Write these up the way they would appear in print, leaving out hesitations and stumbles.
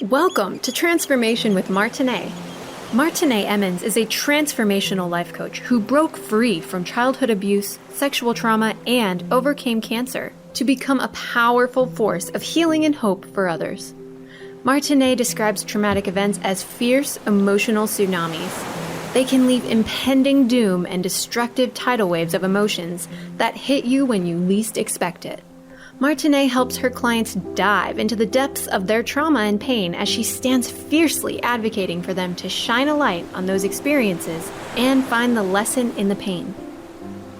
Welcome to Transformation with Martine. Martine Emmons is a transformational life coach who broke free from childhood abuse, sexual trauma, and overcame cancer to become a powerful force of healing and hope for others. Martine describes traumatic events as fierce emotional tsunamis. They can leave impending doom and destructive tidal waves of emotions that hit you when you least expect it. Martine helps her clients dive into the depths of their trauma and pain as she stands fiercely advocating for them to shine a light on those experiences and find the lesson in the pain.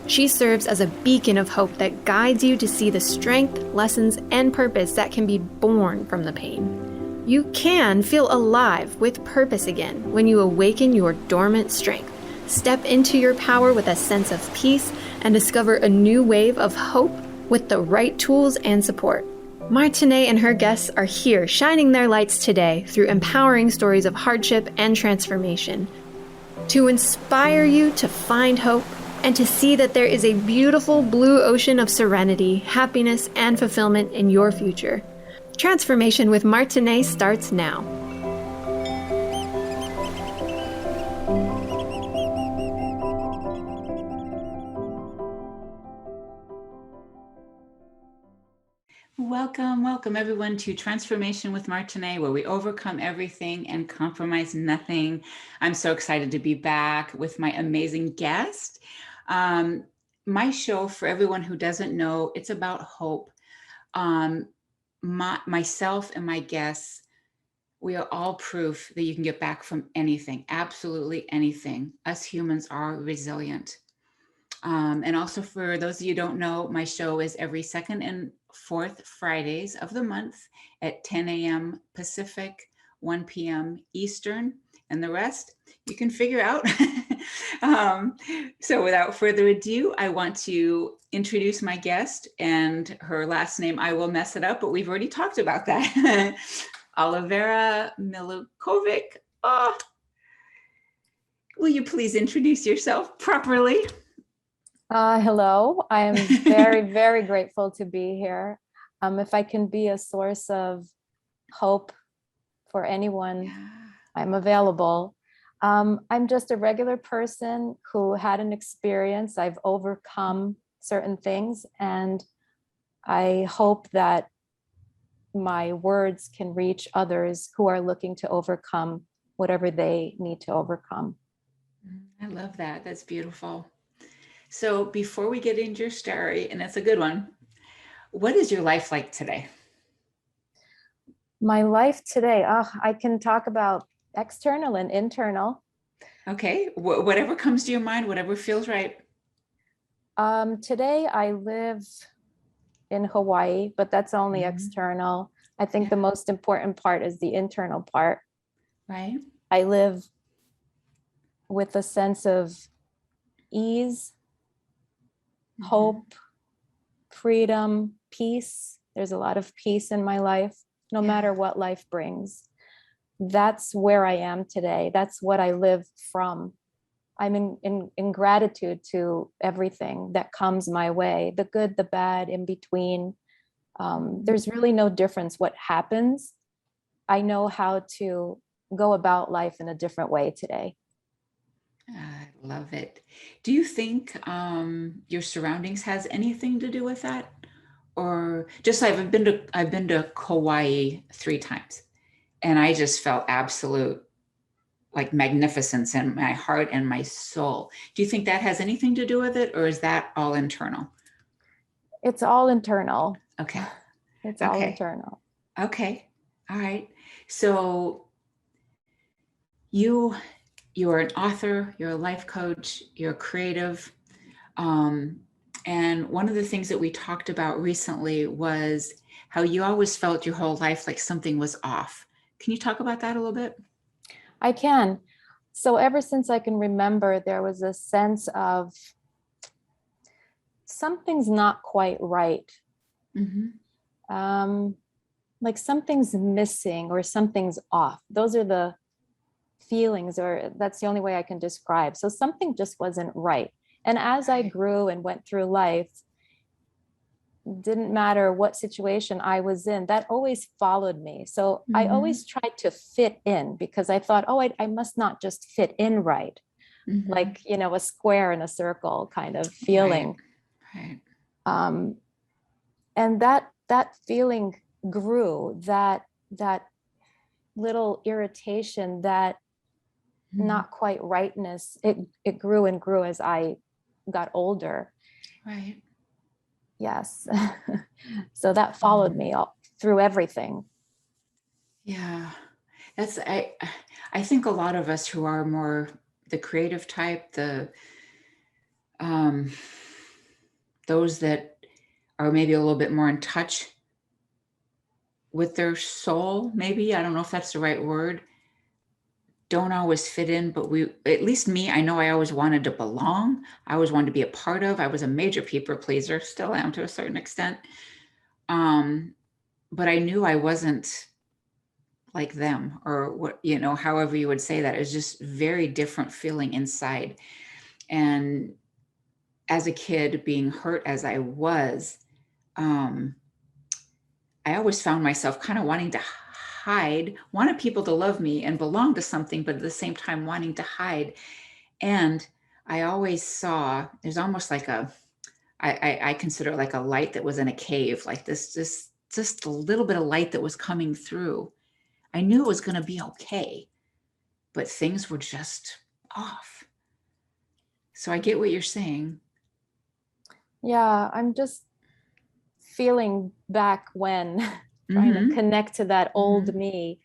She serves as a beacon of hope that guides you to see the strength, lessons, and purpose that can be born from the pain. You can feel alive with purpose again when you awaken your dormant strength, step into your power with a sense of peace, and discover a new wave of hope with the right tools and support. Martine and her guests are here shining their lights today through empowering stories of hardship and transformation to inspire you to find hope and to see that there is a beautiful blue ocean of serenity, happiness, and fulfillment in your future. Transformation with Martine starts now. Welcome everyone to Transformation with Martine, where we overcome everything and compromise nothing. I'm so excited to be back with my amazing guest. My show, for everyone who doesn't know, it's about hope. Myself and my guests, we are all proof that you can get back from anything, absolutely anything. Us humans are resilient. And also, for those of you who don't know, my show is every second and fourth Fridays of the month at 10 a.m. Pacific, 1 p.m. Eastern, and the rest you can figure out. So without further ado, I want to introduce my guest, and her last name, I will mess it up, but we've already talked about that. Olivera Milojkovic. Oh, will you please introduce yourself properly? Hello, I am very, very grateful to be here. If I can be a source of hope for anyone, I'm available. I'm just a regular person who had an experience. I've overcome certain things, and I hope that my words can reach others who are looking to overcome whatever they need to overcome. I love that. That's beautiful. So before we get into your story, and it's a good one, what is your life like today? My life today, I can talk about external and internal. Okay, whatever comes to your mind, whatever feels right. Today I live in Hawaii, but that's only external. I think the most important part is the internal part. Right. I live with a sense of ease, hope, freedom, peace. There's a lot of peace in my life, no matter what life brings. That's where I am today. That's what I live from. I'm in gratitude to everything that comes my way, the good, the bad, in between. There's really no difference what happens. I know how to go about life in a different way today. I love it. Do you think your surroundings has anything to do with that? Or just I've been to Kauai 3 times, and I just felt absolute like magnificence in my heart and my soul. Do you think that has anything to do with it, or is that all internal? It's all internal. Okay. It's all internal. Okay. All right. So you're an author, you're a life coach, you're creative. And one of the things that we talked about recently was how you always felt your whole life like something was off. Can you talk about that a little bit? I can. So ever since I can remember, there was a sense of something's not quite right. Like something's missing or something's off. Those are the feelings, or that's the only way I can describe. So something just wasn't right. And as I grew and went through life, didn't matter what situation I was in, that always followed me. So I always tried to fit in because I thought, oh, I must not just fit in right. Like, a square in a circle kind of feeling. Right. And that feeling grew, that little irritation, that not quite rightness, it grew and grew as I got older. Right. Yes. So that followed me all through everything. Yeah. I think a lot of us who are more the creative type, those that are maybe a little bit more in touch with their soul, maybe, I don't know if that's the right word, don't always fit in, but at least me, I know I always wanted to belong. I always wanted to be a part of. I was a major people pleaser, still am to a certain extent. But I knew I wasn't like them, or what, however you would say that. It was just very different feeling inside. And as a kid, being hurt as I was, I always found myself kind of wanting to hide, wanted people to love me and belong to something, but at the same time wanting to hide. And I always saw, there's almost like I consider it like a light that was in a cave, like this, just a little bit of light that was coming through. I knew it was going to be okay, but things were just off. So I get what you're saying. Yeah, I'm just feeling back when trying to connect to that old me.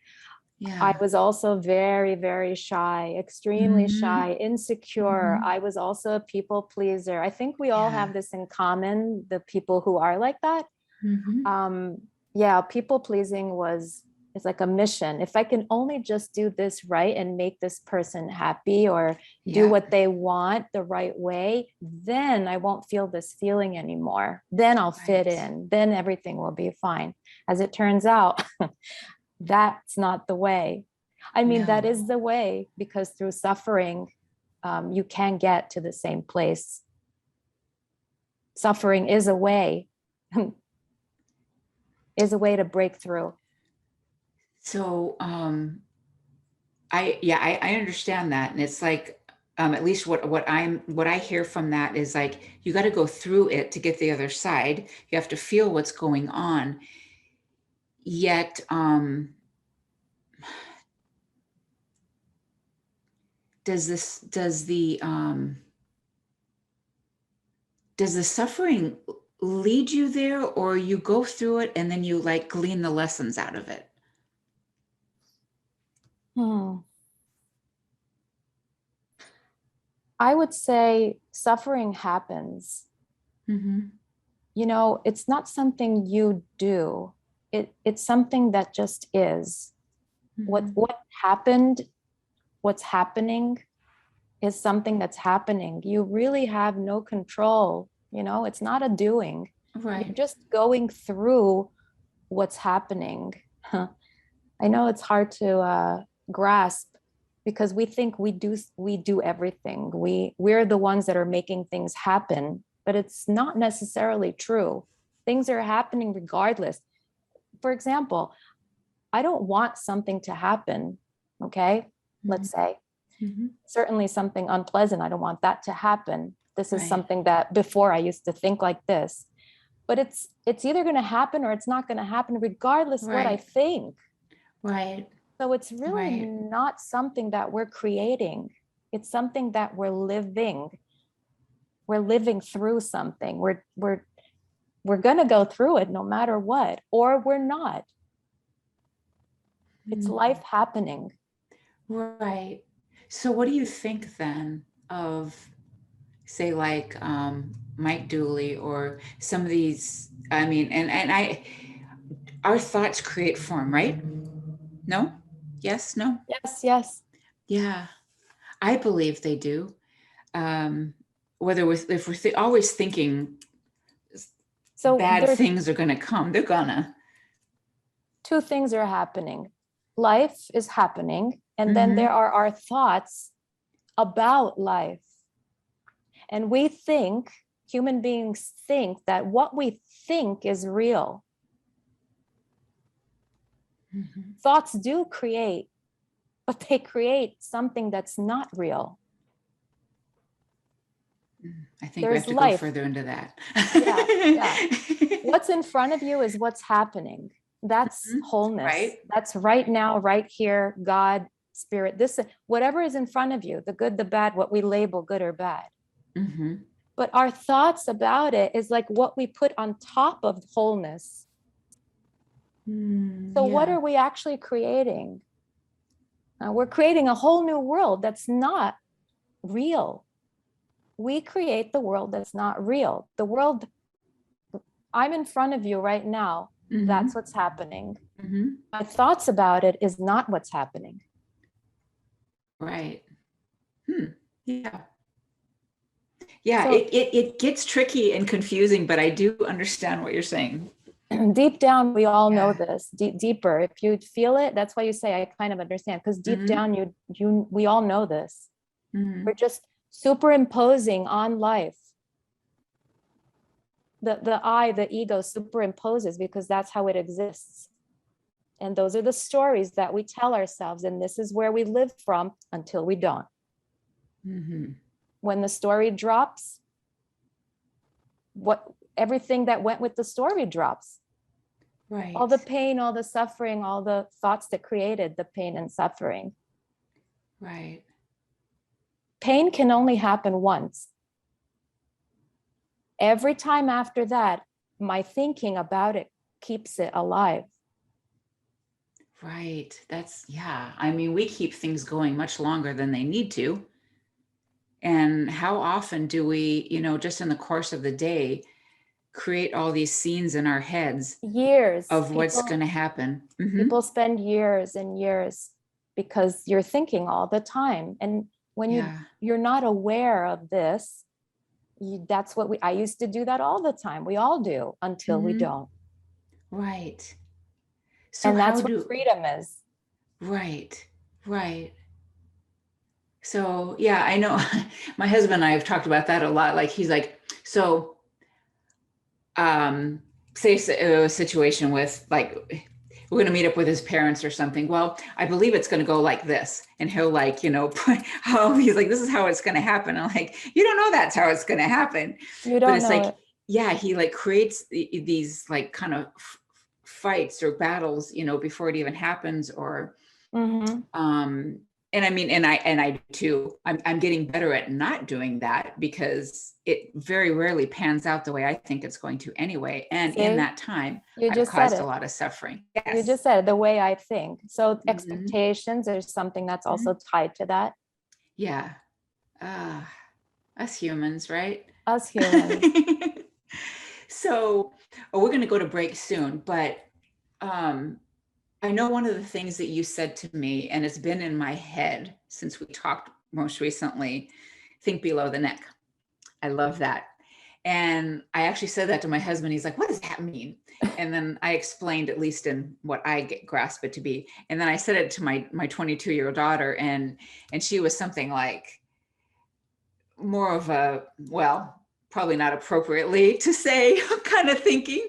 Yeah. I was also very, very shy, extremely shy, insecure. I was also a people pleaser. I think we all have this in common, the people who are like that. Yeah, people pleasing it's like a mission. If I can only just do this right and make this person happy, or do what they want the right way, then I won't feel this feeling anymore. Then I'll fit in. Then everything will be fine. As it turns out, that's not the way. I mean, that is the way, because through suffering, you can get to the same place. Suffering is a way, to break through. So I understand that. And it's like, at least what I hear from that is like, you got to go through it to get the other side. You have to feel what's going on. Yet, does the suffering lead you there, or you go through it and then you like glean the lessons out of it? I would say suffering happens. It's not something you do. It's something that just is. What happened, what's happening is something that's happening. You really have no control. It's not a doing. Right. You're just going through what's happening. I know it's hard to grasp, because we think we do everything. We're the ones that are making things happen, but it's not necessarily true. Things are happening regardless. For example, I don't want something to happen, okay? Let's say, certainly something unpleasant, I don't want that to happen. This is something that before I used to think like this, but it's either going to happen or it's not going to happen regardless what I think. Right. So it's really not something that we're creating. It's something that we're living. We're living through something. We're going to go through it no matter what, or we're not. It's life happening. Right. So what do you think then of, say, like Mike Dooley or some of these? I mean, our thoughts create form, right? No? Yes? No? Yes. Yeah, I believe they do. If we're always thinking bad things are going to come, they're gonna. Two things are happening. Life is happening, and then there are our thoughts about life. And we think human beings think that what we think is real. Mhm. Thoughts do create, but they create something that's not real. I think we There's have to go life. further into that. Yeah. What's in front of you is what's happening. That's wholeness. Right. That's right now, right here, God, spirit, this, whatever is in front of you, the good, the bad, what we label good or bad. Mm-hmm. But our thoughts about it is like what we put on top of wholeness. So what are we actually creating? We're creating a whole new world that's not real. We create the world that's not real. The world, I'm in front of you right now. Mm-hmm. That's what's happening. Mm-hmm. My thoughts about it is not what's happening. Right. Yeah. Yeah, So, it gets tricky and confusing, but I do understand what you're saying. deep down, we all know Yeah. this. Deeper, if you feel it, that's why you say I kind of understand. Because deep down, we all know this. Mm-hmm. We're just superimposing on life. The I, the ego, superimposes because that's how it exists. And those are the stories that we tell ourselves, and this is where we live from until we don't. Mm-hmm. When the story drops, everything that went with the story drops. Right. All the pain, all the suffering, all the thoughts that created the pain and suffering. Right. Pain can only happen once. Every time after that, my thinking about it keeps it alive. Right. I mean, we keep things going much longer than they need to. And how often do we, just in the course of the day, create all these scenes in our heads Years of what's going to happen? Mm-hmm. People spend years and years because you're thinking all the time. And when you're not aware of this, that's what I used to do that all the time. We all do until we don't. Right. So and that's what freedom is. Right. Right. So, yeah, I know my husband and I have talked about that a lot. Like, he's like, so, say a situation with, like, we're going to meet up with his parents or something. Well, I believe it's going to go like this. And he'll, like, he's like, this is how it's going to happen. I'm like, you don't know that's how it's going to happen. You don't know like, yeah, he like creates these like kind of fights or battles, before it even happens, or, and I mean, and I do too. I'm getting better at not doing that because it very rarely pans out the way I think it's going to anyway. And in that time, I've caused a lot of suffering. Yes. You just said the way I think. So expectations is something that's also tied to that. Yeah. Us humans, right? Us humans. So we're going to go to break soon, but I know one of the things that you said to me, and it's been in my head since we talked most recently, think below the neck. I love that. And I actually said that to my husband. He's like, what does that mean? And then I explained, at least in what I grasp it to be. And then I said it to my 22-year-old daughter, and she was something like more of a, well, probably not appropriately to say kind of thinking.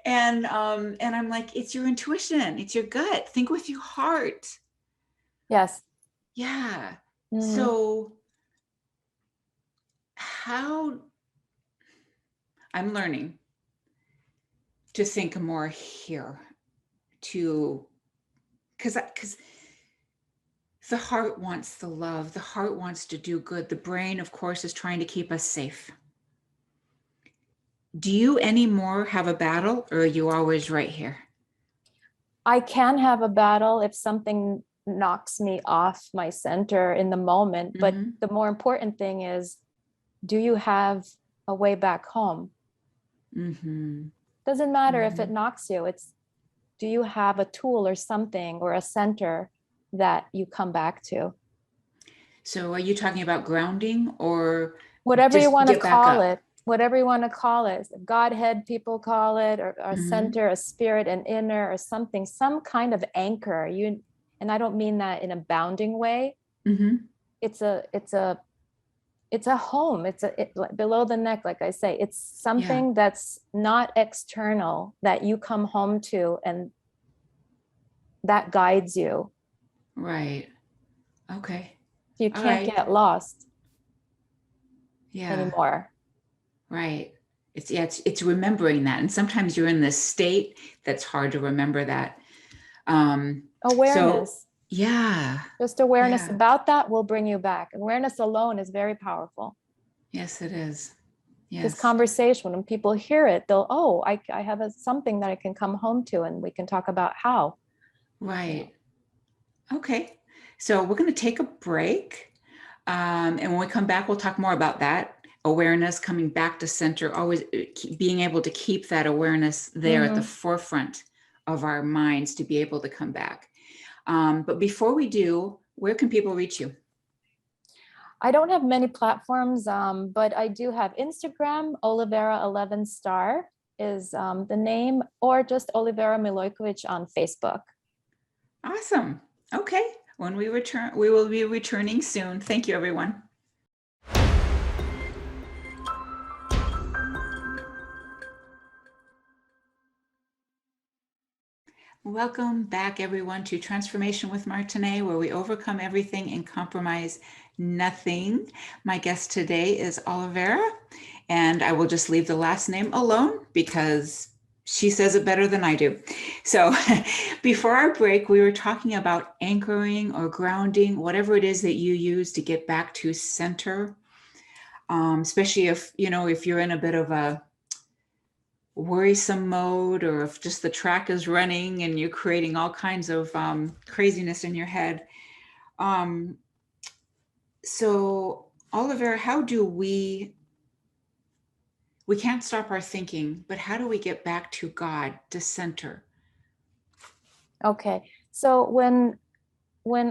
And I'm like, it's your intuition. It's your gut. Think with your heart. Yes. Yeah. So how I'm learning to think more here, because the heart wants the love. The heart wants to do good. The brain, of course, is trying to keep us safe. Do you anymore have a battle, or are you always right here? I can have a battle if something knocks me off my center in the moment. But the more important thing is, do you have a way back home? Doesn't matter if it knocks you. It's, do you have a tool or something or a center that you come back to? So are you talking about grounding, or whatever you want to call it? Whatever you want to call it, Godhead, people call it, or a center, a spirit, an inner, or something, some kind of anchor. And I don't mean that in a bounding way. It's it's a home. Like below the neck, like I say, it's something Yeah. that's not external that you come home to, and that guides you. Right. Okay. You All can't right. get lost Yeah. anymore. Right. It's remembering that. And sometimes you're in this state that's hard to remember that. So Awareness, yeah. just awareness Yeah. about that will bring you back. Awareness alone is very powerful. Yes, it is. This Yes. conversation, when people hear it, they'll, oh, I have something that I can come home to, and we can talk about how. Right. Okay. So we're going to take a break. And when we come back, we'll talk more about that awareness, coming back to center, always being able to keep that awareness there at the forefront of our minds to be able to come back. But before we do, where can people reach you? I don't have many platforms, but I do have Instagram. Olivera 11 star is the name, or just Olivera Milojkovic on Facebook. Awesome. Okay. When we return, we will be returning soon. Thank you, everyone. Welcome back, everyone, to Transformation with Martine, where we overcome everything and compromise nothing. My guest today is Olivera, and I will just leave the last name alone because she says it better than I do. So before our break, we were talking about anchoring or grounding, whatever it is that you use to get back to center, especially if you're in a bit of a worrisome mode, or if just the track is running and you're creating all kinds of craziness in your head. So Oliver, how do we can't stop our thinking, but how do we get back to God, to center? Okay. So when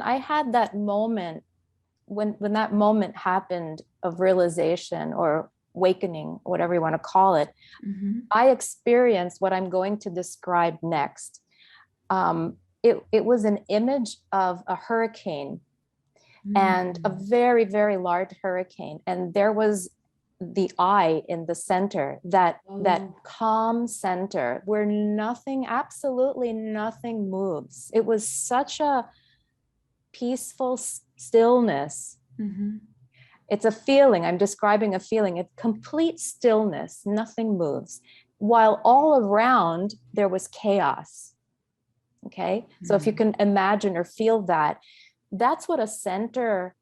I had that moment, when that moment happened of realization or awakening, whatever you want to call it, I experienced what I'm going to describe next. It was an image of a hurricane, and a very, very large hurricane. And there was the eye in the center, that calm center where nothing, absolutely nothing moves. It was such a peaceful stillness. It's a feeling. I'm describing a feeling. It's complete stillness. Nothing moves. While all around there was chaos. Okay. So if you can imagine or feel that, that's what a center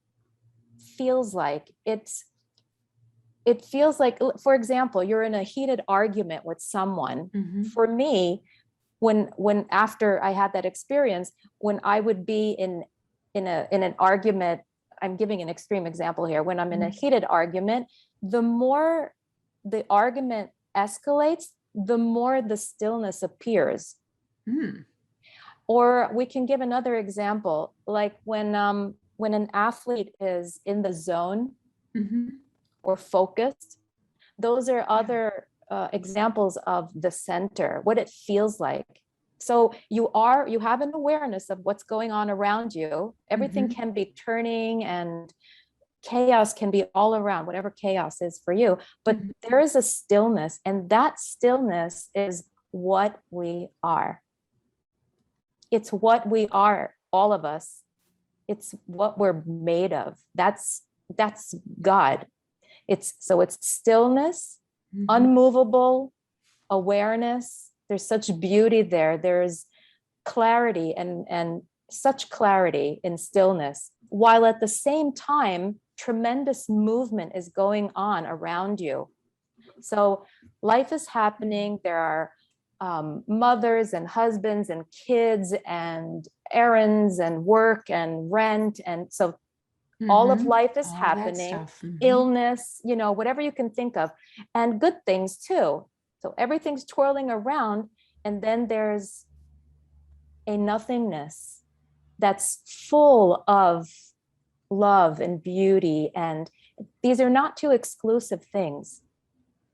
feels like. It feels like, for example, you're in a heated argument with someone. For me, when after I had that experience, when I would be in an argument, I'm giving an extreme example here. When I'm in a heated argument, the more the argument escalates, the more the stillness appears. Or we can give another example, like when an athlete is in the zone or focused. Those are other examples of the center, what it feels like. So you have an awareness of what's going on around you. Everything can be turning, and chaos can be all around, whatever chaos is for you. But there is a stillness, and that stillness is what we are. It's what we are, all of us. It's what we're made of. That's God. It's stillness, unmovable awareness. There's such beauty there. There's clarity and such clarity in stillness, while at the same time, tremendous movement is going on around you. So life is happening. There are mothers and husbands and kids and errands and work and rent. And so all of life is happening, illness, whatever you can think of, and good things too. So everything's twirling around, and then there's a nothingness that's full of love and beauty. And these are not two exclusive things.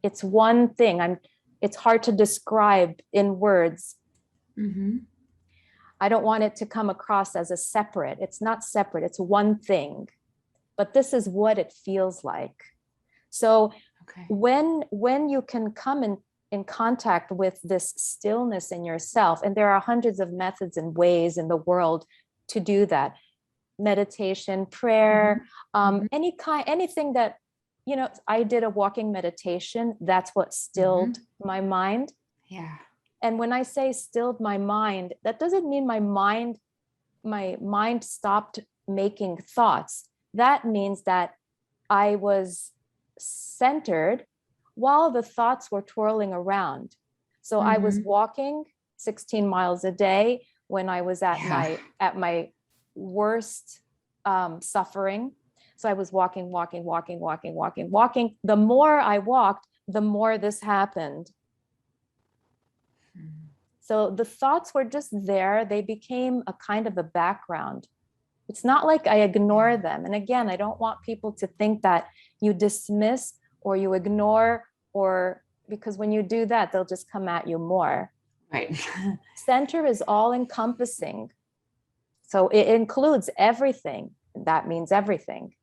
It's one thing. It's hard to describe in words. I don't want it to come across as a separate. It's not separate. It's one thing. but this is what it feels like. So Okay. when you can come in contact with this stillness in yourself, and there are hundreds of methods and ways in the world to do that, meditation, prayer, anything that, I did a walking meditation. That's what stilled my mind. Yeah. And when I say stilled my mind, that doesn't mean my mind stopped making thoughts. That means that I was centered while the thoughts were twirling around. So I was walking 16 miles a day when I was at my worst suffering. So I was walking. The more I walked, the more this happened. So the thoughts were just there. They became a kind of a background. It's not like I ignore them. And again, I don't want people to think that you dismiss or you ignore, or because when you do that, they'll just come at you more. Right. Center is all encompassing. So it includes everything. That means everything.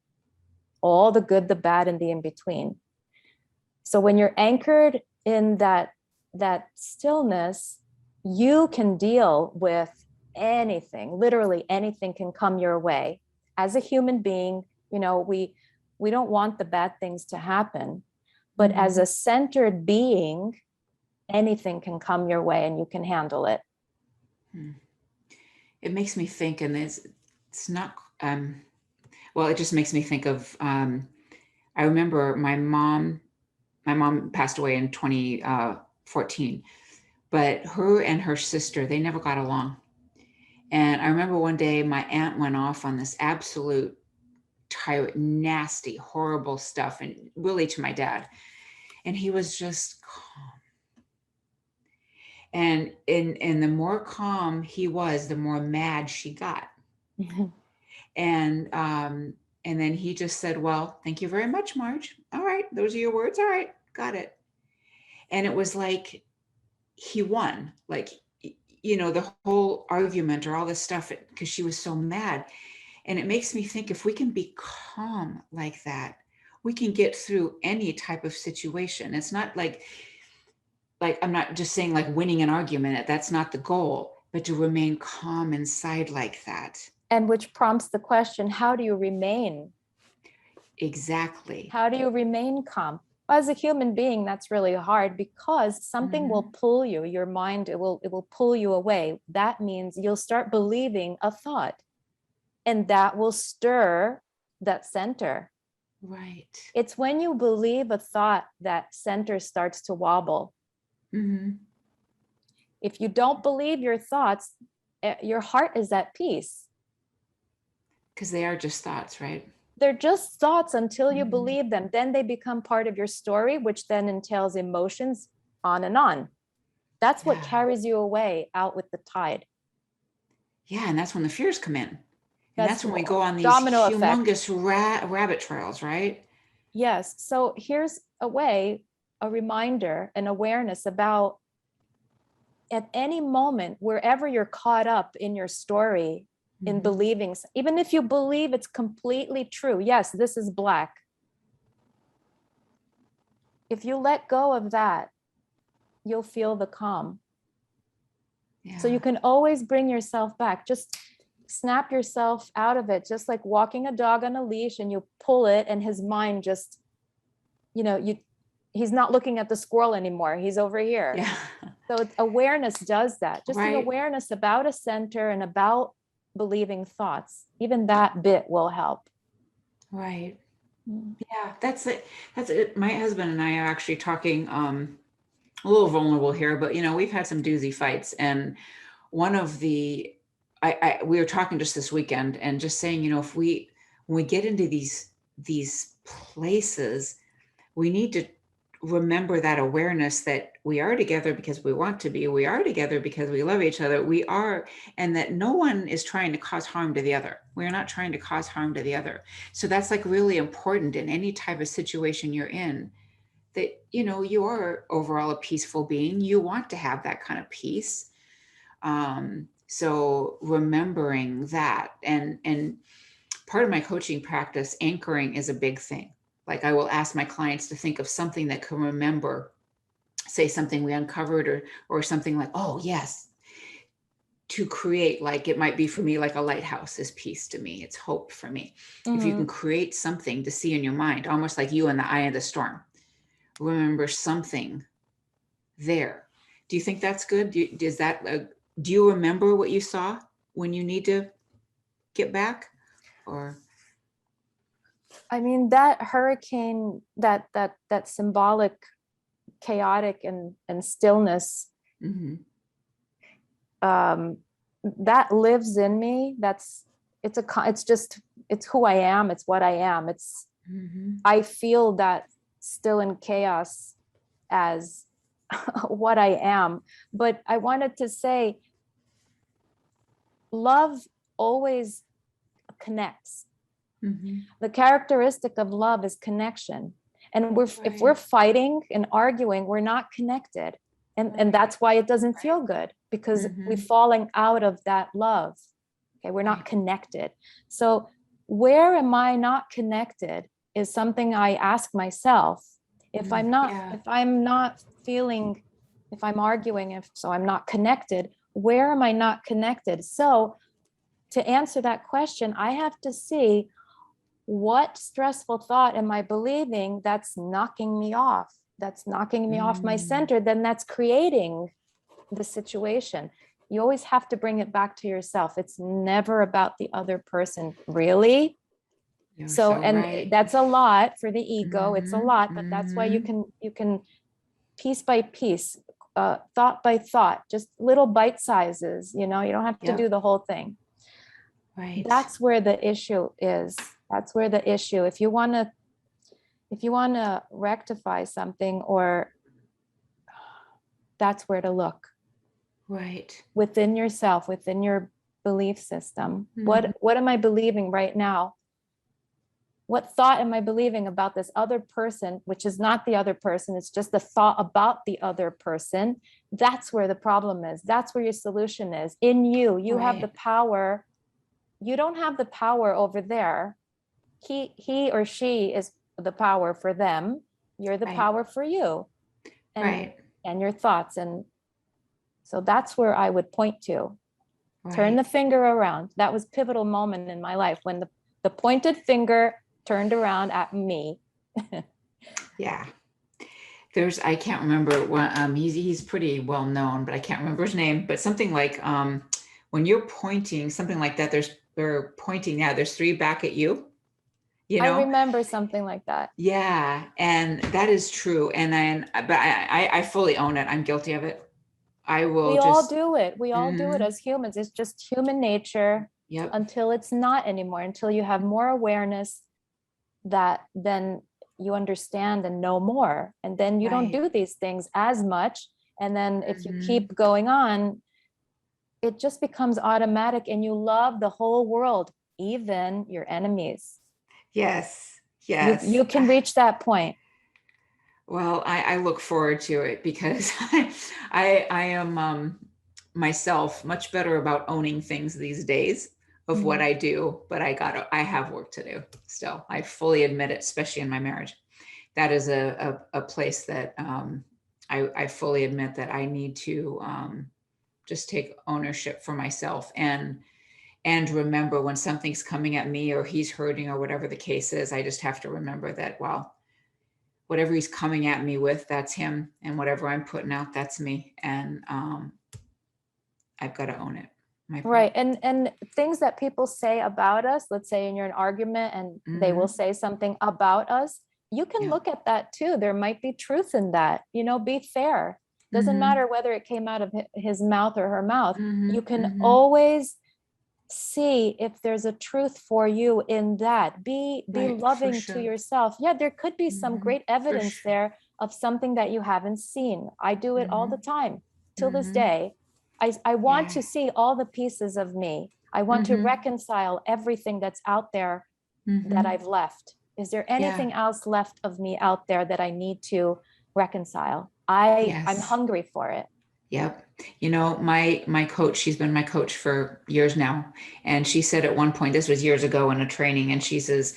All the good, the bad, and the in-between. So when you're anchored in that stillness, you can deal with anything. Literally anything can come your way. As a human being, we don't want the bad things to happen, but as a centered being, anything can come your way and you can handle it. It makes me think, and it's not, well, it just makes me think of, I remember my mom passed away in 2014, but her and her sister, they never got along. And I remember one day my aunt went off on this absolute tyrant, nasty, horrible stuff, and really to my dad. And he was just calm. And the more calm he was, the more mad she got. And then he just said, well, thank you very much, Marge. All right, those are your words. All right, got it. And it was like he won, like, the whole argument or all this stuff, because she was so mad. And it makes me think, if we can be calm like that, we can get through any type of situation. It's not like I'm not just saying like winning an argument. That's not the goal, but to remain calm inside like that. And which prompts the question, how do you remain? Exactly. How do you remain calm? As a human being, that's really hard, because something will pull you, your mind, it will pull you away. That means you'll start believing a thought, and that will stir that center. Right. It's when you believe a thought that center starts to wobble. If you don't believe your thoughts, your heart is at peace. Because they are just thoughts, right? They're just thoughts until you believe them. Then they become part of your story, which then entails emotions, on and on. That's what carries you away out with the tide. Yeah, and that's when the fears come in. And that's when we go on these domino humongous rabbit trails, right? Yes. So here's a reminder, an awareness about, at any moment, wherever you're caught up in your story, in believing, even if you believe it's completely true, yes, this is black. If you let go of that, you'll feel the calm. Yeah. So you can always bring yourself back. Just snap yourself out of it, just like walking a dog on a leash, and you pull it and his mind just, he's not looking at the squirrel anymore. He's over here. Yeah. So awareness does that. Just right. an awareness about a center and about believing thoughts. Even that bit will help. Right. Yeah, that's it. That's it. My husband and I are actually talking, a little vulnerable here, but we've had some doozy fights. And one of we were talking just this weekend and just saying, when we get into these places, we need to remember that awareness that we are together because we want to be, we are together because we love each other, we are, and that no one is trying to cause harm to the other. We're not trying to cause harm to the other. So that's like really important in any type of situation you're in, that, you are overall a peaceful being. You want to have that kind of peace. So remembering that, and part of my coaching practice, anchoring is a big thing. Like I will ask my clients to think of something that can remember, say something we uncovered, or something like, oh yes, to create, like it might be for me, like a lighthouse is peace to me. It's hope for me. If you can create something to see in your mind, almost like you in the eye of the storm, remember something there. Do you think that's good? Do you remember what you saw when you need to get back? Or I mean, that hurricane, that symbolic, chaotic and stillness, that lives in me. It's who I am. It's what I am. I feel that still in chaos as what I am. But I wanted to say, love always connects. The characteristic of love is connection. And if we're fighting and arguing, we're not connected. And that's why it doesn't feel good, because we're falling out of that love. Okay, we're not connected. So where am I not connected is something I ask myself. If I'm not feeling, if I'm arguing, so I'm not connected, where am I not connected? So to answer that question, I have to see, what stressful thought am I believing that's knocking me off? That's knocking me off my center, then that's creating the situation. You always have to bring it back to yourself. It's never about the other person, really. So right. that's a lot for the ego. It's a lot, but that's why you can piece by piece, thought by thought, just little bite sizes, you don't have to do the whole thing. Right. That's where the issue is. That's where the issue. If you want to rectify something, or that's where to look. Right. Within yourself, within your belief system. What am I believing right now? What thought am I believing about this other person, which is not the other person? It's just the thought about the other person. That's where the problem is. That's where your solution is. In you, you have the power. You don't have the power over there. He or she is the power for them. You're the power for you, and your thoughts. And so that's where I would point to. Turn the finger around. That was a pivotal moment in my life, when the pointed finger turned around at me. Yeah. I can't remember what, he's pretty well known, but I can't remember his name, but something like, when you're pointing, something like that, they're pointing now, there's three back at you, I remember something like that. Yeah. And that is true. But I fully own it. I'm guilty of it. We all do it. We all do it as humans. It's just human nature. Yep. Until it's not anymore, until you have more awareness, that then you understand and know more. And then you don't do these things as much. And then if you keep going on, it just becomes automatic, and you love the whole world, even your enemies. Yes. You can reach that point. Well, I look forward to it, because I am myself much better about owning things these days of what I do, but I have work to do still. I fully admit it, especially in my marriage. That is a place that I fully admit that I need to just take ownership for myself, and remember when something's coming at me, or he's hurting, or whatever the case is, I just have to remember that, well, whatever he's coming at me with, that's him. And whatever I'm putting out, that's me. And I've got to own it. Right. And things that people say about us, let's say you're in an argument and they will say something about us, you can look at that too. There might be truth in that, be fair. Doesn't matter whether it came out of his mouth or her mouth. You can always see if there's a truth for you in that. Be loving to yourself. Yeah, there could be some great evidence there of something that you haven't seen. I do it all the time till this day. I want to see all the pieces of me. I want to reconcile everything that's out there that I've left. Is there anything else left of me out there that I need to reconcile? I'm hungry for it. Yep. You know, my coach, she's been my coach for years now. And she said at one point, this was years ago in a training, and she says,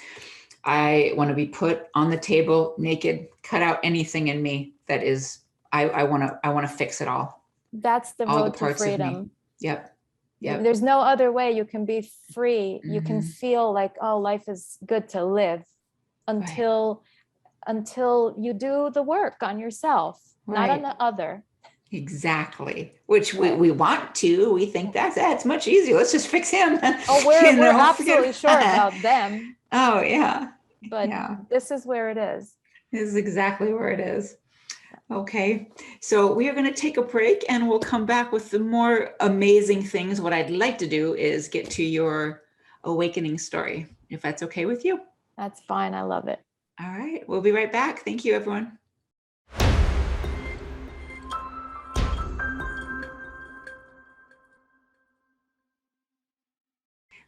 I want to be put on the table naked, cut out anything in me that is, I want to fix it That's the all the road to parts of me. freedom. Yep. Yep. There's no other way you can be free. You can Mhm. feel like, oh, life is good to live Right. until you do the work on yourself, not on Right. the other. Exactly. Which Right. we want to. We think that's much easier. Let's just fix him. Oh, we're absolutely sure about them, Oh yeah. but Yeah. this is where it is. This is exactly where it is. Okay. So we are going to take a break and we'll come back with the more amazing things. What I'd like to do is get to your awakening story, if that's okay with you. That's fine. I love it. All right. We'll be right back. Thank you, everyone.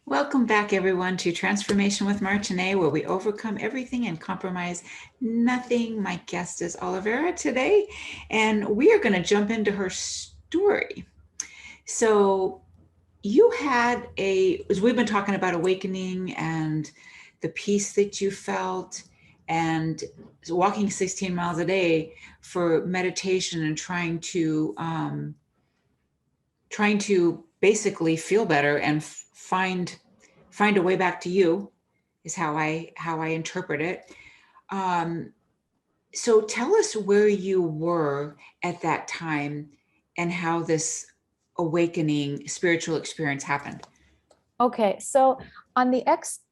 Welcome back, everyone, to Transformation with Martine, where we overcome everything and compromise nothing. My guest is Olivera today, and we are going to jump into her story. So you had as we've been talking about awakening and the peace that you felt, and walking 16 miles a day for meditation and trying to basically feel better and find a way back to you is how I interpret it. So tell us where you were at that time and how this awakening spiritual experience happened. Okay, so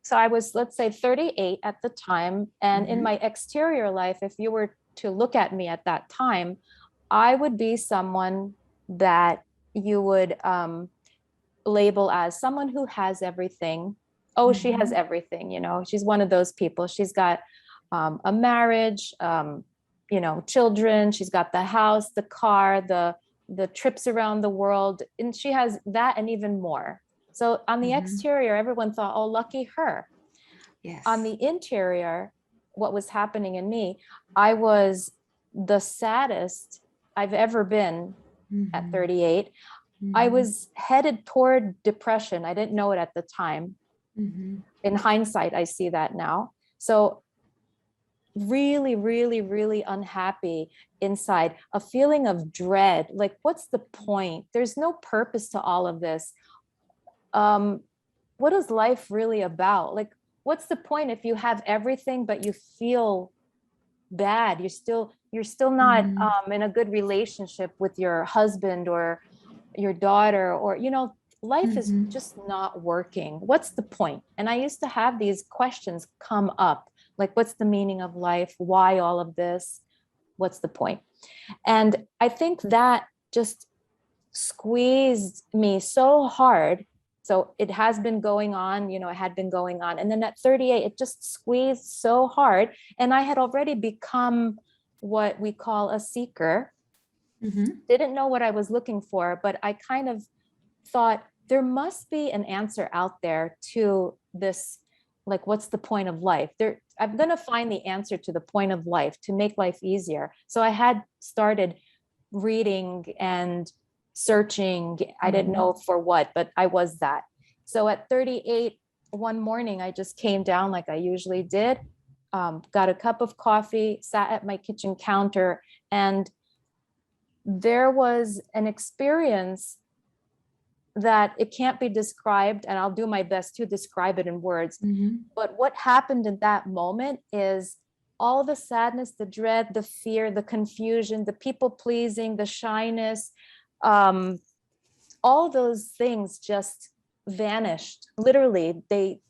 so I was, let's say, 38 at the time, and in Mhm. my exterior life, if you were to look at me at that time, I would be someone that you would label as someone who has everything. Oh, she has Mhm. everything, she's one of those people. She's got a marriage, children, she's got the house, the car, the trips around the world, and she has that and even more. So on the Mhm. exterior, everyone thought, oh, lucky her. On Yes. the interior, what was happening in me, I was the saddest I've ever been at Mhm. 38. I Mhm. was headed toward depression. I didn't know it at the time. Mhm. In hindsight, I see that now. So really, really, really unhappy inside, a feeling of dread. Like, what's the point? There's no purpose to all of this. Um, what is life really about? Like, what's the point if you have everything, but you feel bad? You're still not Mhm. in a good relationship with your husband or your daughter, or life is Mhm. just not working. What's the point? And I used to have these questions come up, like, what's the meaning of life? Why all of this? What's the point? And I think that just squeezed me so hard. So it has been going on, it had been going on, and then at 38 it just squeezed so hard, and I had already become what we call a seeker. Mhm. Didn't know what I was looking for, but I kind of thought there must be an answer out there to this. Like, what's the point of life? I'm going to find the answer to the point of life to make life easier. So I had started reading and searching. I didn't Mhm. know for what, but I was that. So at 38, one morning, I just came down like I usually did, got a cup of coffee, sat at my kitchen counter, and there was an experience that it can't be described, and I'll do my best to describe it in words. Mhm. But what happened in that moment is all the sadness, the dread, the fear, the confusion, the people pleasing, the shyness, all those things just vanished. Literally, they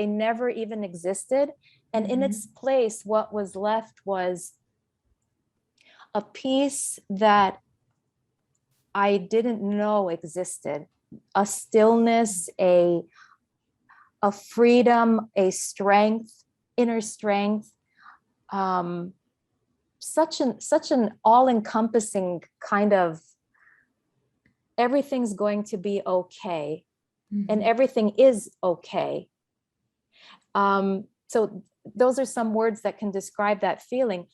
never even existed. And in its Mhm. place, what was left was a peace that I didn't know existed, a stillness, a freedom, a strength, inner strength, um, such an all-encompassing kind of everything's going to be okay, and Mhm. everything is okay. So those are some words that can describe that feeling.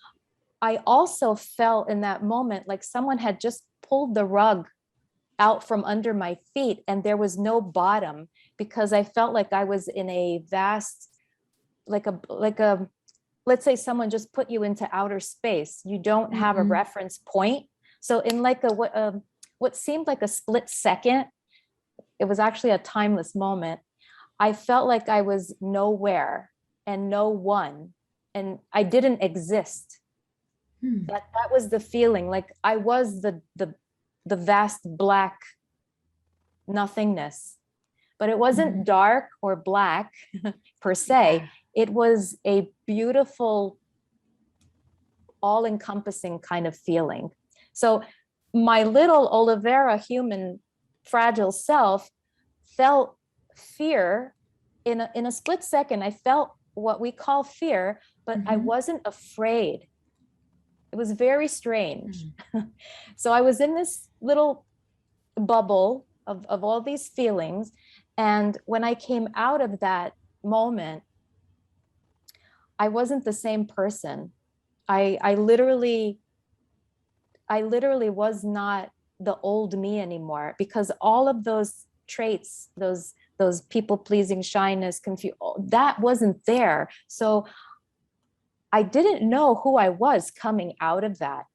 I also felt in that moment like someone had just pulled the rug out from under my feet, and there was no bottom, because I felt like I was in a vast, like a let's say someone just put you into outer space. You don't have a reference point. So in like what seemed like a split second, it was actually a timeless moment. I felt like I was nowhere and no one, and I didn't exist. That was the feeling. Like I was the vast black nothingness, but it wasn't dark or black per se. It was a beautiful, all-encompassing kind of feeling. So my little Olivera human fragile self felt fear in a split second. I felt what we call fear, but I wasn't afraid. It was very strange. So I was in this little bubble of all these feelings. And when I came out of that moment, I wasn't the same person. I literally was not the old me anymore, because all of those traits, those people-pleasing, shyness, confusion, that wasn't there. So I didn't know who I was coming out of that,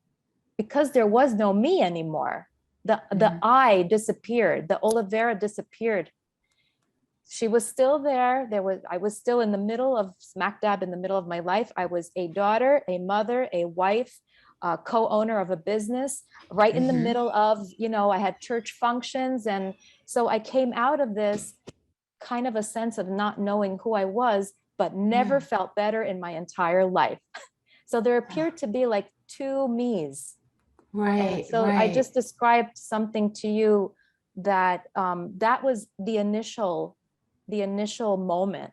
because there was no me anymore. The I disappeared. The Olivera disappeared. She was still there. I was still in the middle of, smack dab in the middle of my life. I was a daughter, a mother, a wife, co-owner of a business, right in the middle of, I had church functions. And so I came out of this kind of a sense of not knowing who I was, but never felt better in my entire life. So there appeared to be like two me's. Right. So I just described something to you that that was the initial moment.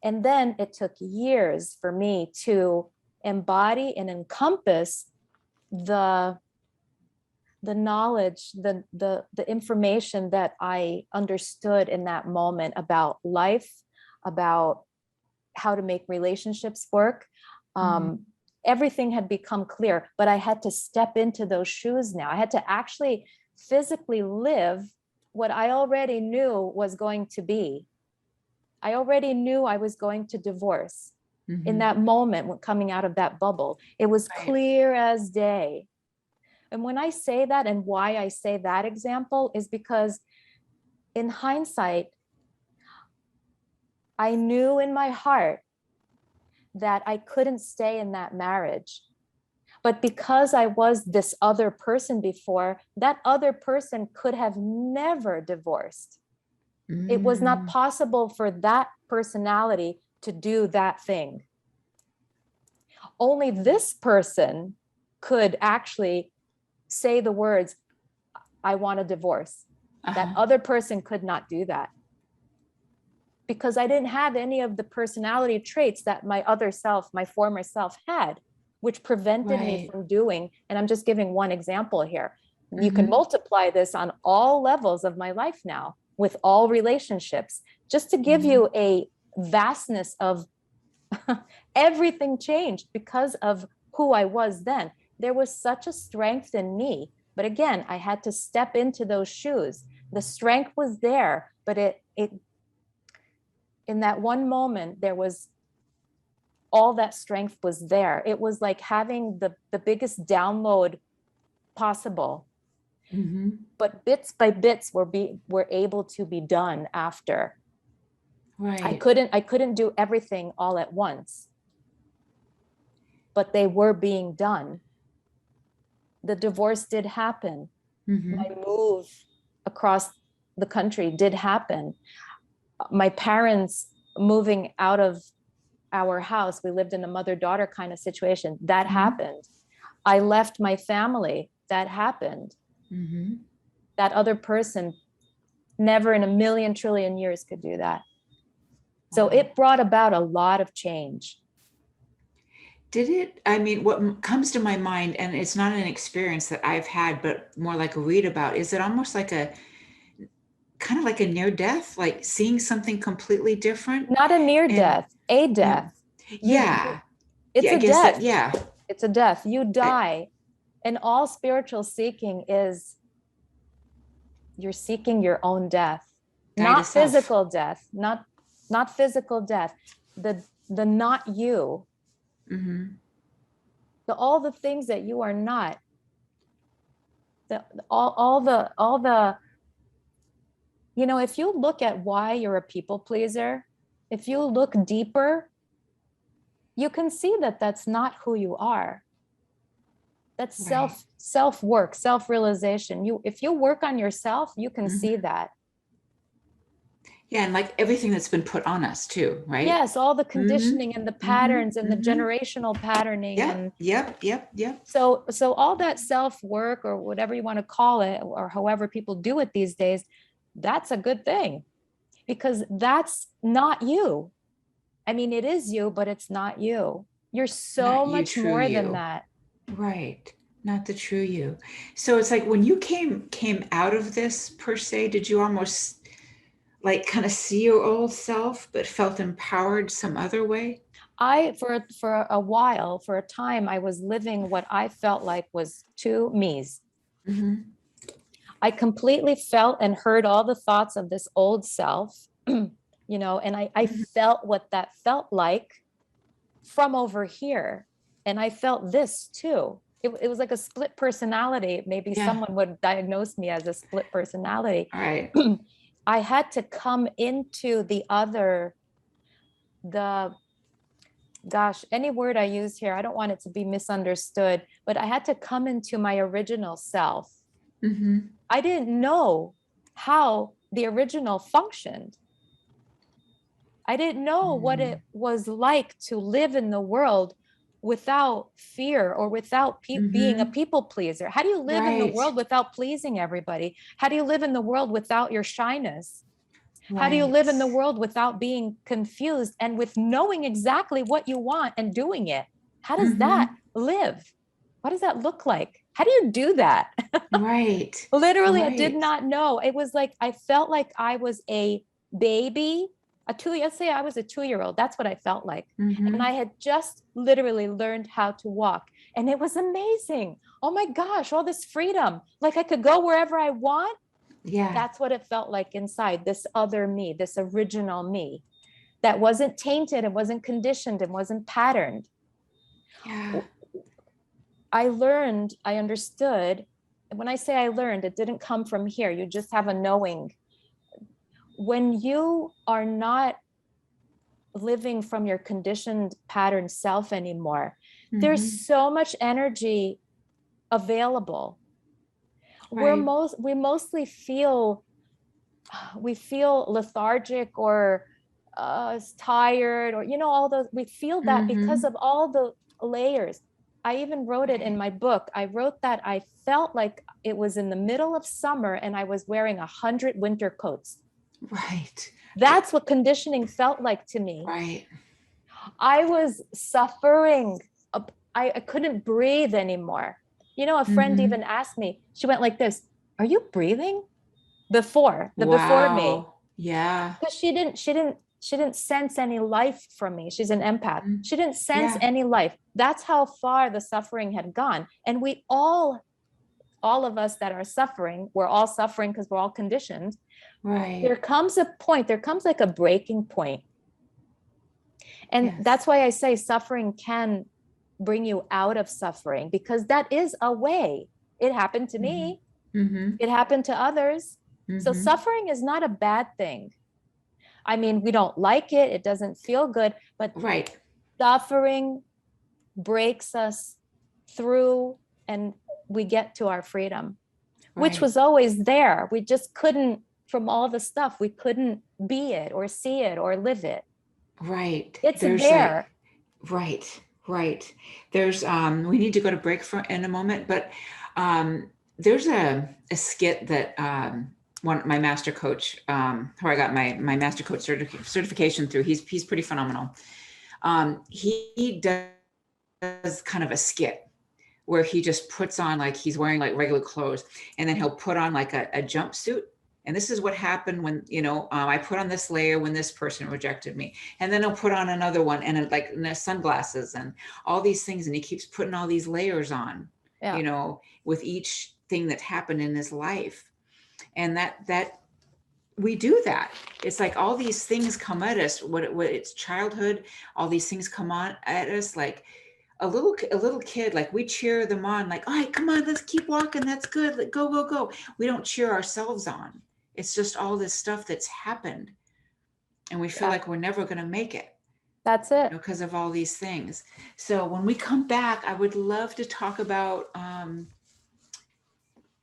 And then it took years for me to embody and encompass the knowledge, the information that I understood in that moment about life, about how to make relationships work. Everything had become clear, but I had to step into those shoes now. I had to actually physically live what I already knew was going to be. I already knew I was going to divorce in that moment when coming out of that bubble. It was clear as day. And when I say that, and why I say that example, is because in hindsight, I knew in my heart that I couldn't stay in that marriage. But because I was this other person before, that other person could have never divorced. It was not possible for that personality to do that thing. Only this person could actually say the words, I want a divorce. That other person could not do that, because I didn't have any of the personality traits that my other self, my former self, had, which prevented me from doing. And I'm just giving one example here. You can multiply this on all levels of my life now, with all relationships, just to give you a vastness of everything changed because of who I was then. There was such a strength in me. But again, I had to step into those shoes. The strength was there, but it in that one moment, there was all that strength was there. It was like having the biggest download possible. But bits by bits were able to be done after. I couldn't do everything all at once, but they were being done. The divorce did happen. My move across the country did happen. My parents moving out of our house, we lived in a mother-daughter kind of situation, that happened. I left my family, that happened. That other person never in a million trillion years could do that. So it brought about a lot of change. Did it? I mean, what comes to my mind, and it's not an experience that I've had, but more like a read about, is it almost like kind of like a near death, like seeing something completely different? Not a near death, a death. Yeah. It's I a guess death. that, It's a death. You die And all spiritual seeking is you're seeking your own death, not physical death, not physical death, the not you, all the things that you are not, all the, you know, if you look at why you're a people pleaser, if you look deeper, you can see that that's not who you are. That's self-work, self-realization. If you work on yourself, you can see that. Yeah, and like everything that's been put on us too, right? Yes, all the conditioning and the patterns and the generational patterning. Yep. So all that self-work, or whatever you want to call it, or however people do it these days, that's a good thing, because that's not you. I mean, it is you, but it's not you. You're so much more than that. Right. Not the true you. So it's like when you came out of this, per se, did you almost like kind of see your old self, but felt empowered some other way? For a while, for a time, I was living what I felt like was two me's. I completely felt and heard all the thoughts of this old self, you know, and I felt what that felt like from over here. And I felt this too. It was like a split personality. Maybe someone would diagnose me as a split personality. All right. I had to come into the other, gosh, any word I use here, I don't want it to be misunderstood, but I had to come into my original self. I didn't know how the original functioned. I didn't know what it was like to live in the world without fear or without being a people pleaser. How do you live in the world without pleasing everybody? How do you live in the world without your shyness? How do you live in the world without being confused and with knowing exactly what you want and doing it? How does that live? What does that look like? How do you do that? Literally, I did not know. It was like, I felt like I was a baby, let's say I was a 2-year-old. That's what I felt like. And I had just literally learned how to walk. And it was amazing. Oh my gosh, all this freedom. Like I could go wherever I want. Yeah. That's what it felt like inside, this other me, this original me that wasn't tainted, it wasn't conditioned, it wasn't patterned. Yeah. I learned, I understood. When I say I learned, it didn't come from here. You just have a knowing. When you are not living from your conditioned pattern self anymore, there's so much energy available. We mostly feel lethargic or tired, or you know, all those, we feel that because of all the layers. I even wrote it in my book. I wrote that I felt like it was in the middle of summer and I was wearing 100 winter coats. That's what conditioning felt like to me. I was suffering. I couldn't breathe anymore. You know, a friend even asked me, she went like this, "Are you breathing?" Before me. Yeah. Because she didn't sense any life from me. She's an empath. She didn't sense any life. That's how far the suffering had gone. And we all of us that are suffering, we're all suffering because we're all conditioned. There comes a point, there comes like a breaking point. And that's why I say suffering can bring you out of suffering, because that is a way. It happened to me. It happened to others. So suffering is not a bad thing. I mean, we don't like it. It doesn't feel good, but suffering breaks us through and we get to our freedom, which was always there. We just couldn't, from all the stuff, we couldn't be it or see it or live it. It's there. There's, we need to go to break in a moment, but there's a skit that my master coach, who I got my master coach certification through, he's pretty phenomenal. He does kind of a skit where he just puts on, like, he's wearing like regular clothes, and then he'll put on like a jumpsuit. And this is what happened when, you know, I put on this layer when this person rejected me. And then he'll put on another one, and like sunglasses and all these things. And he keeps putting all these layers on. Yeah. you know, with each thing that happened in his life. And that we do that. It's like all these things come at us, what it's childhood, all these things come on at us, like a little kid, like we cheer them on, like, all right, come on, let's keep walking, that's good, like, go go go. We don't cheer ourselves on. It's just all this stuff that's happened, and we feel Yeah. like we're never going to make it, That's you it. know, because of all these things. So when we come back, I would love to talk about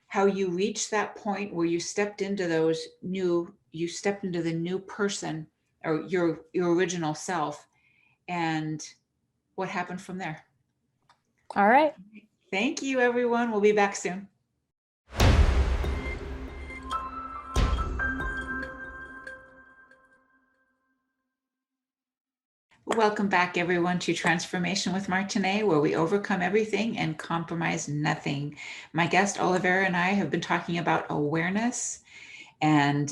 how you reached that point where you stepped into the new person, or your original self, and what happened from there. All right. Thank you, everyone. We'll be back soon. Welcome back, everyone, to Transformation with Martine, where we overcome everything and compromise nothing. My guest, Olivera, and I have been talking about awareness and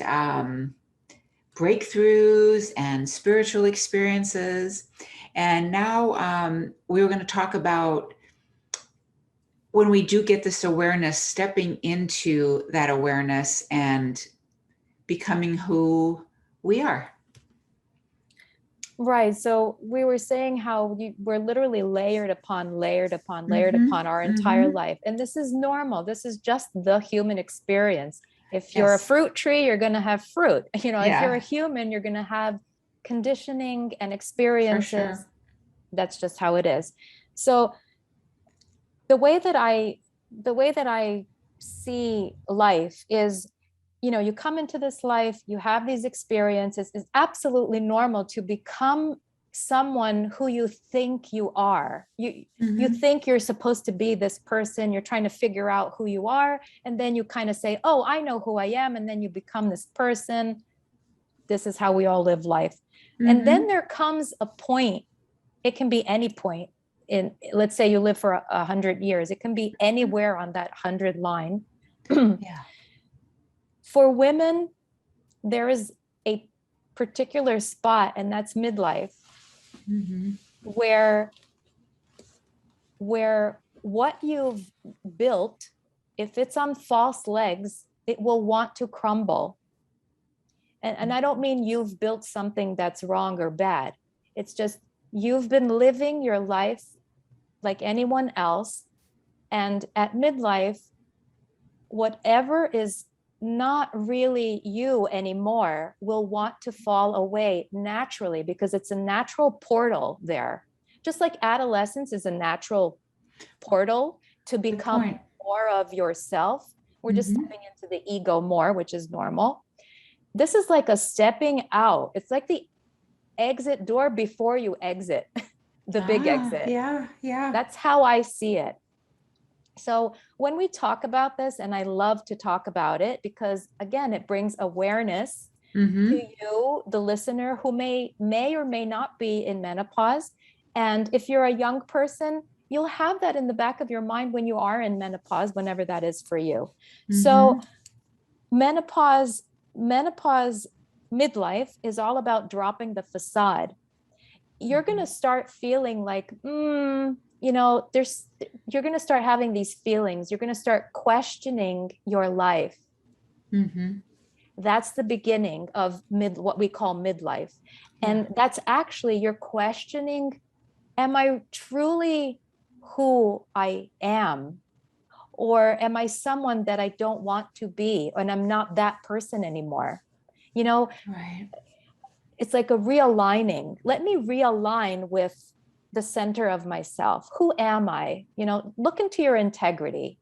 breakthroughs and spiritual experiences. And now we were going to talk about when we do get this awareness, stepping into that awareness and becoming who we are. Right. So we were saying how we're literally layered upon layered upon layered upon our entire life. And this is normal. This is just the human experience. If you're a fruit tree, you're going to have fruit. You know, if you're a human, you're going to have conditioning and experiences. Sure. That's just how it is. So the way that I see life is, you know, you come into this life, you have these experiences. It's absolutely normal to become someone who you think you are. You think you're supposed to be this person, you're trying to figure out who you are, and then you kind of say, oh, I know who I am, and then you become this person. This is how we all live life. And then there comes a point, it can be any point in, let's say you live for 100 years, it can be anywhere on that 100 line. Yeah. For women, there is a particular spot, and that's midlife, where what you've built, if it's on false legs, it will want to crumble. And I don't mean you've built something that's wrong or bad. It's just you've been living your life like anyone else. And at midlife, whatever is not really you anymore will want to fall away naturally, because it's a natural portal there. Just like adolescence is a natural portal to become more of yourself. We're just stepping into the ego more, which is normal. This is like a stepping out. It's like the exit door before you exit, the big exit. Yeah. That's how I see it. So when we talk about this, and I love to talk about it because, again, it brings awareness to you, the listener, who may or may not be in menopause. And if you're a young person, you'll have that in the back of your mind when you are in menopause, whenever that is for you. So menopause, midlife is all about dropping the facade. You're going to start feeling like, you know, you're going to start having these feelings. You're going to start questioning your life. That's the beginning of what we call midlife. And that's actually, you're questioning, am I truly who I am? Or am I someone that I don't want to be? And I'm not that person anymore. You know, it's like a realigning. Let me realign with the center of myself. Who am I? You know, look into your integrity.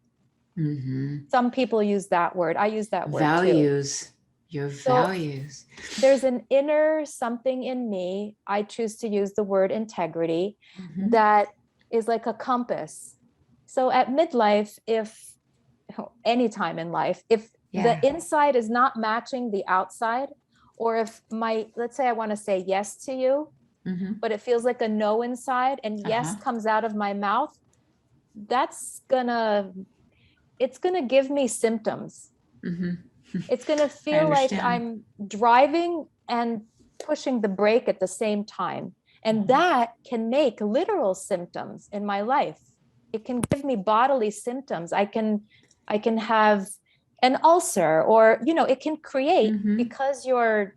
Some people use that word. I use that word values too. Your values. There's an inner something in me. I choose to use the word integrity that is like a compass. So at midlife, if any time in life, if the inside is not matching the outside, or if let's say I want to say yes to you, but it feels like a no inside, and yes comes out of my mouth, it's gonna give me symptoms. It's gonna feel like I'm driving and pushing the brake at the same time. And that can make literal symptoms in my life. it can give me bodily symptoms. I can have an ulcer, or, it can create, because you're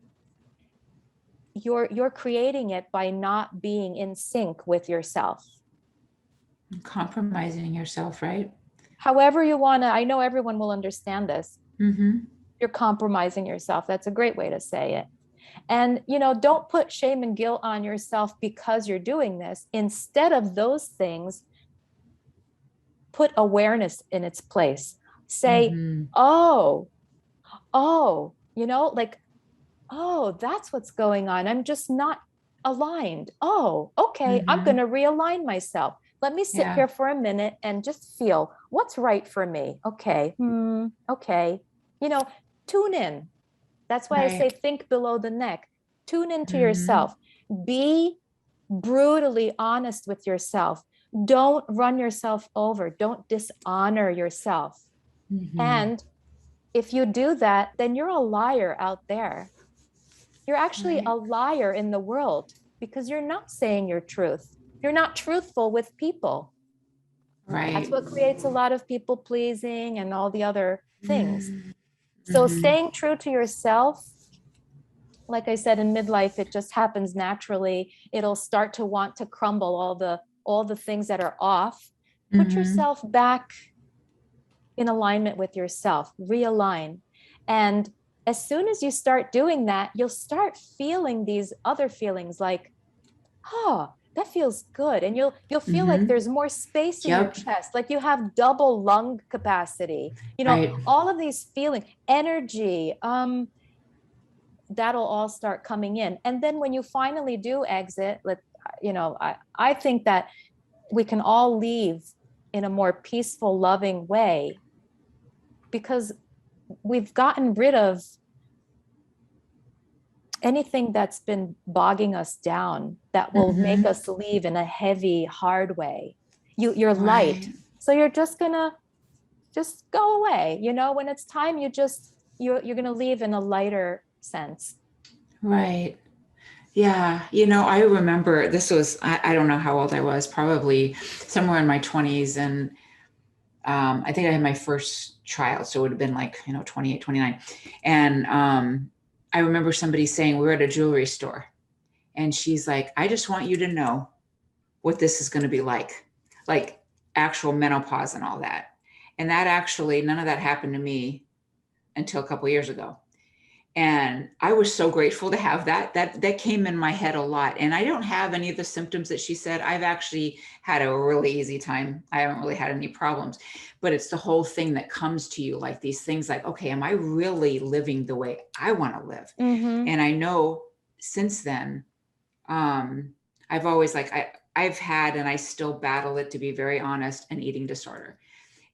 creating it by not being in sync with yourself. Compromising yourself, right? However you want to, I know everyone will understand this. Mm-hmm. You're compromising yourself. That's a great way to say it. And, don't put shame and guilt on yourself because you're doing this. Instead of those things, put awareness in its place. Say, oh, like, oh, that's what's going on. I'm just not aligned. Oh, okay. I'm going to realign myself. Let me sit here for a minute and just feel what's right for me. Okay. Okay. Tune in. That's why I say think below the neck. Tune into yourself. Be brutally honest with yourself. Don't run yourself over. Don't dishonor yourself. And if you do that, then you're a liar out there. You're actually a liar in the world, because you're not saying your truth. You're not truthful with people. Right. That's what creates a lot of people pleasing and all the other things. So staying true to yourself, like I said, in midlife, it just happens naturally. It'll start to want to crumble all the things that are off. Put yourself back in alignment with yourself, realign. And as soon as you start doing that, you'll start feeling these other feelings like, oh, that feels good. And you'll feel like there's more space in your chest, like you have double lung capacity, all of these feelings, energy, that'll all start coming in. And then when you finally do exit, I think that we can all leave in a more peaceful, loving way, because we've gotten rid of anything that's been bogging us down that will make us leave in a heavy, hard way. You're light. So you're just gonna just go away. When it's time, you're gonna leave in a lighter sense. Right. Yeah. I remember this was, I don't know how old I was, probably somewhere in my 20s. And I think I had my first child. So it would have been like, 28, 29. And I remember somebody saying, we were at a jewelry store, and she's like, I just want you to know what this is going to be like actual menopause and all that. And that actually, none of that happened to me until a couple of years ago. And I was so grateful to have that came in my head a lot. And I don't have any of the symptoms that she said. I've actually had a really easy time. I haven't really had any problems, but it's the whole thing that comes to you, like these things like, okay, am I really living the way I want to live? And I know since then, I've always I've had, and I still battle it, to be very honest, an eating disorder.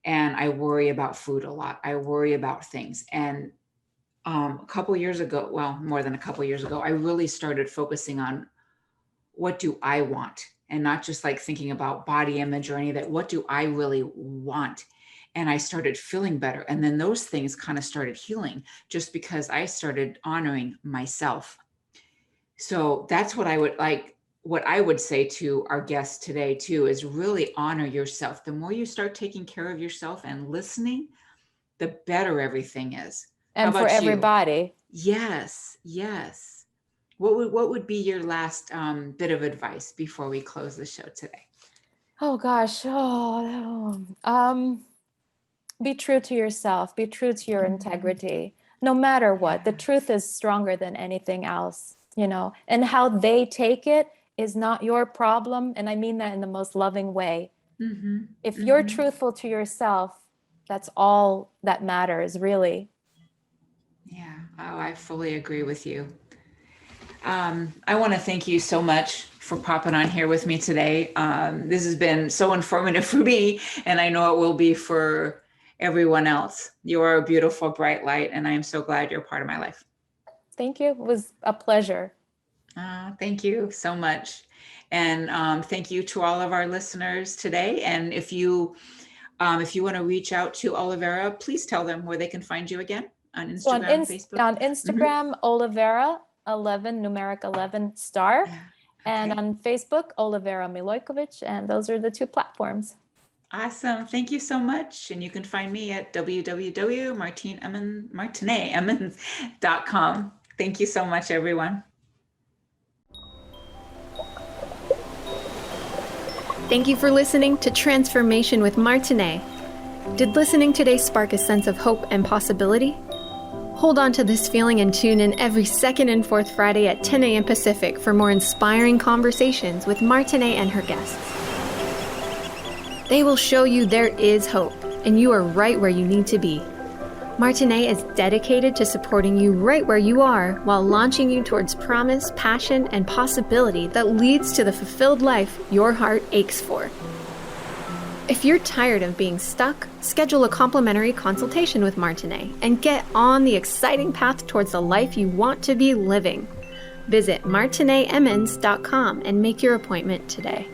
And I worry about food a lot. I worry about things. And a couple of years ago, well, more than a couple of years ago, I really started focusing on what do I want, and not just like thinking about body image or any of that. What do I really want? And I started feeling better. And then those things kind of started healing, just because I started honoring myself. So that's what I would say to our guests today too, is really honor yourself. The more you start taking care of yourself and listening, the better everything is. And for everybody. Yes. What would be your last bit of advice before we close the show today? Oh gosh. Be true to yourself. Be true to your integrity. No matter what, the truth is stronger than anything else, and how they take it is not your problem. And I mean that in the most loving way. If you're truthful to yourself, that's all that matters, really. Yeah. Oh, I fully agree with you. I want to thank you so much for popping on here with me today. This has been so informative for me, and I know it will be for everyone else. You are a beautiful, bright light, and I am so glad you're part of my life. Thank you. It was a pleasure. Thank you so much. And thank you to all of our listeners today. And if you want to reach out to Olivera, please tell them where they can find you again. On Instagram, Facebook? On Instagram, Olivera 11, numeric 11 star. Yeah. Okay. And on Facebook, Olivera Milojkovic. And those are the two platforms. Awesome. Thank you so much. And you can find me at www.martineemmons.com. Thank you so much, everyone. Thank you for listening to Transformation with Martine. Did listening today spark a sense of hope and possibility? Hold on to this feeling and tune in every second and fourth Friday at 10 a.m. Pacific for more inspiring conversations with Martine and her guests. They will show you there is hope, and you are right where you need to be. Martine is dedicated to supporting you right where you are while launching you towards promise, passion, and possibility that leads to the fulfilled life your heart aches for. If you're tired of being stuck, schedule a complimentary consultation with Martine and get on the exciting path towards the life you want to be living. Visit martineemmons.com and make your appointment today.